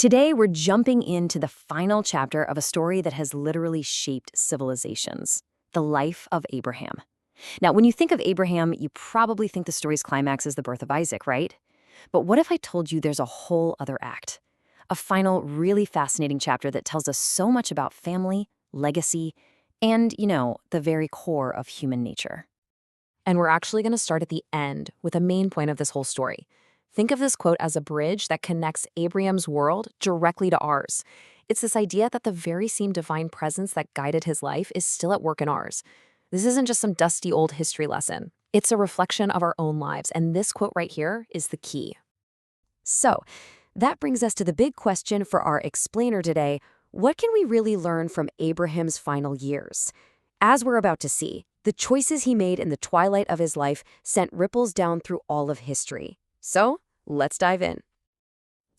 Today, we're jumping into the final chapter of a story that has literally shaped civilizations, the life of Abraham. Now, when you think of Abraham, you probably think the story's climax is the birth of Isaac, right? But what if I told you there's a whole other act? A final, really fascinating chapter that tells us so much about family, legacy, and, the very core of human nature. And we're actually going to start at the end with a main point of this whole story. Think of this quote as a bridge that connects Abraham's world directly to ours. It's this idea that the very same divine presence that guided his life is still at work in ours. This isn't just some dusty old history lesson. It's a reflection of our own lives, and this quote right here is the key. So, that brings us to the big question for our explainer today. What can we really learn from Abraham's final years? As we're about to see, the choices he made in the twilight of his life sent ripples down through all of history. So, let's dive in.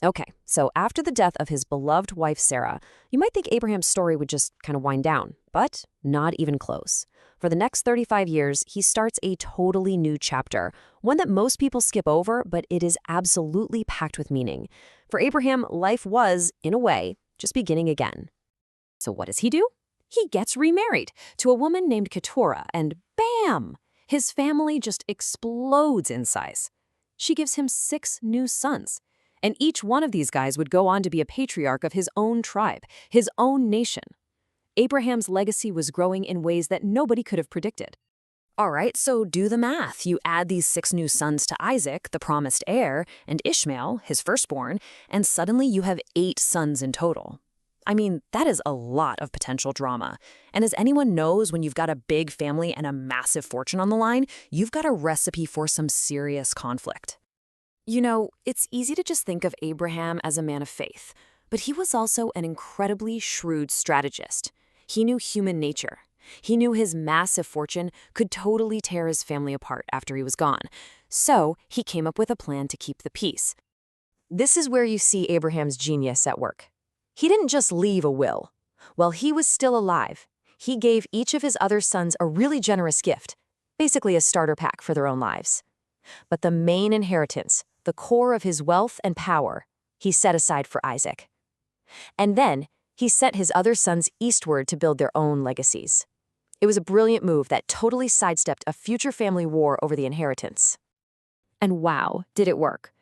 Okay, so after the death of his beloved wife Sarah, you might think Abraham's story would just kind of wind down, but not even close. For the next 35 years, he starts a totally new chapter, one that most people skip over, but it is absolutely packed with meaning. For Abraham, life was, in a way, just beginning again. So what does he do? He gets remarried to a woman named Keturah, and bam! His family just explodes in size. She gives him 6 new sons, and each one of these guys would go on to be a patriarch of his own tribe, his own nation. Abraham's legacy was growing in ways that nobody could have predicted. All right, so do the math. You add these 6 new sons to Isaac, the promised heir, and Ishmael, his firstborn, and suddenly you have 8 sons in total. I mean, that is a lot of potential drama. And as anyone knows, when you've got a big family and a massive fortune on the line, you've got a recipe for some serious conflict. It's easy to just think of Abraham as a man of faith, but he was also an incredibly shrewd strategist. He knew human nature. He knew his massive fortune could totally tear his family apart after he was gone. So he came up with a plan to keep the peace. This is where you see Abraham's genius at work. He didn't just leave a will. While he was still alive, he gave each of his other sons a really generous gift, basically a starter pack for their own lives. But the main inheritance, the core of his wealth and power, he set aside for Isaac. And then he sent his other sons eastward to build their own legacies. It was a brilliant move that totally sidestepped a future family war over the inheritance. And wow, did it work.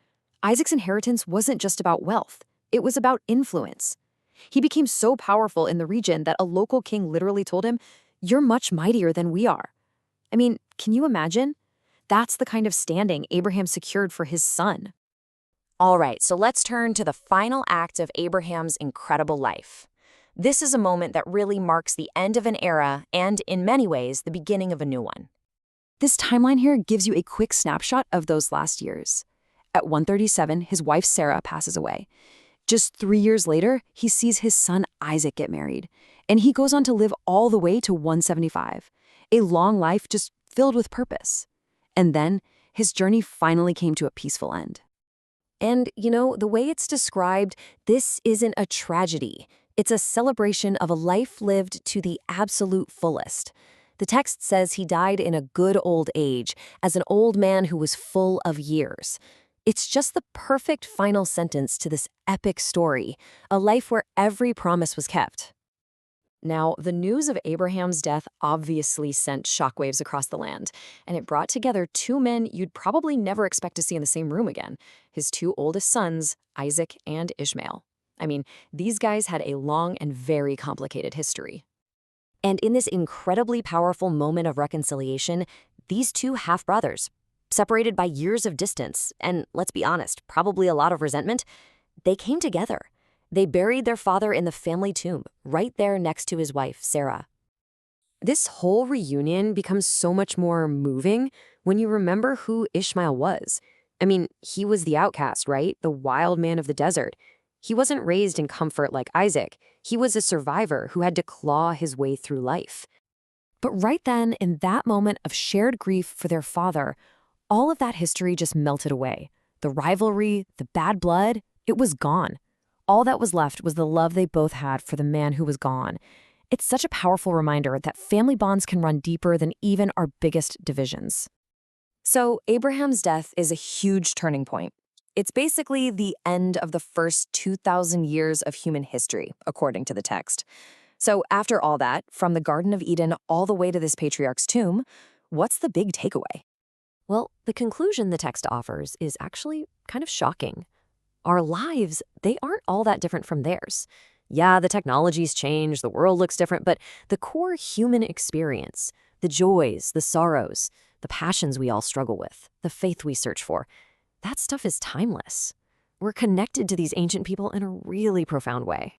Isaac's inheritance wasn't just about wealth. It was about influence. He became so powerful in the region that a local king literally told him, "You're much mightier than we are." I mean, can you imagine? That's the kind of standing Abraham secured for his son. All right, so let's turn to the final act of Abraham's incredible life. This is a moment that really marks the end of an era and, in many ways, the beginning of a new one. This timeline here gives you a quick snapshot of those last years. At 137, his wife Sarah passes away. Just 3 years later, he sees his son Isaac get married, and he goes on to live all the way to 175, a long life just filled with purpose. And then his journey finally came to a peaceful end. And, the way it's described, this isn't a tragedy. It's a celebration of a life lived to the absolute fullest. The text says he died in a good old age, as an old man who was full of years. It's just the perfect final sentence to this epic story, a life where every promise was kept. Now, the news of Abraham's death obviously sent shockwaves across the land, and it brought together 2 men you'd probably never expect to see in the same room again, his 2 oldest sons, Isaac and Ishmael. I mean, these guys had a long and very complicated history. And in this incredibly powerful moment of reconciliation, these 2 half-brothers, separated by years of distance, and let's be honest, probably a lot of resentment, they came together. They buried their father in the family tomb, right there next to his wife, Sarah. This whole reunion becomes so much more moving when you remember who Ishmael was. I mean, he was the outcast, right? The wild man of the desert. He wasn't raised in comfort like Isaac. He was a survivor who had to claw his way through life. But right then, in that moment of shared grief for their father, all of that history just melted away. The rivalry, the bad blood, it was gone. All that was left was the love they both had for the man who was gone. It's such a powerful reminder that family bonds can run deeper than even our biggest divisions. So Abraham's death is a huge turning point. It's basically the end of the first 2,000 years of human history, according to the text. So after all that, from the Garden of Eden all the way to this patriarch's tomb, what's the big takeaway? Well, the conclusion the text offers is actually kind of shocking. Our lives, they aren't all that different from theirs. Yeah, the technology's changed, the world looks different, but the core human experience, the joys, the sorrows, the passions we all struggle with, the faith we search for, that stuff is timeless. We're connected to these ancient people in a really profound way.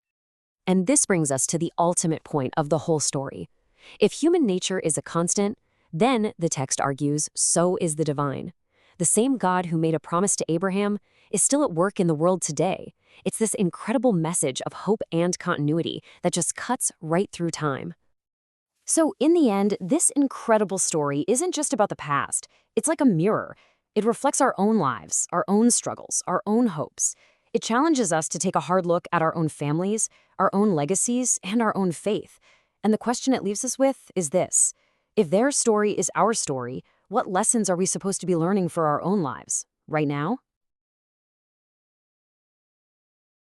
And this brings us to the ultimate point of the whole story. If human nature is a constant, then, the text argues, so is the divine. The same God who made a promise to Abraham is still at work in the world today. It's this incredible message of hope and continuity that just cuts right through time. So, in the end, this incredible story isn't just about the past. It's like a mirror. It reflects our own lives, our own struggles, our own hopes. It challenges us to take a hard look at our own families, our own legacies, and our own faith. And the question it leaves us with is this: if their story is our story, what lessons are we supposed to be learning for our own lives, right now?